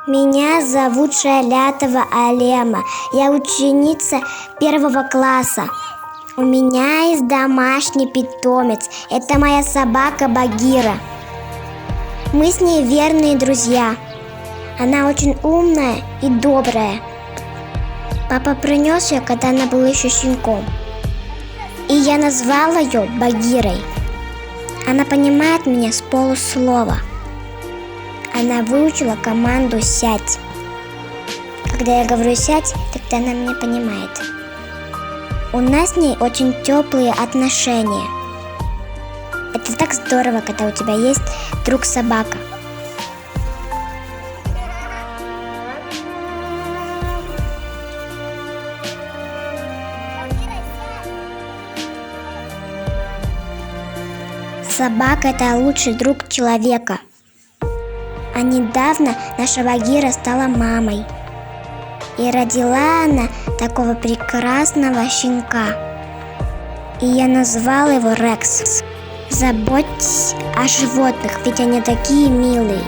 Меня зовут Шалятова Алема. Я ученица 1 класса. У меня есть домашний питомец. Это моя собака Багира. Мы с ней верные друзья. Она очень умная и добрая. Папа принес ее, когда она была еще щенком. И я назвала ее Багирой. Она понимает меня с полуслова. Она выучила команду «сядь». Когда я говорю «сядь», тогда она меня понимает. У нас с ней очень теплые отношения. Это так здорово, когда у тебя есть друг-собака. Собака – это лучший друг человека. А недавно наша Багира стала мамой. И родила она такого прекрасного щенка. И я назвала его Рекс. Заботьтесь о животных, ведь они такие милые.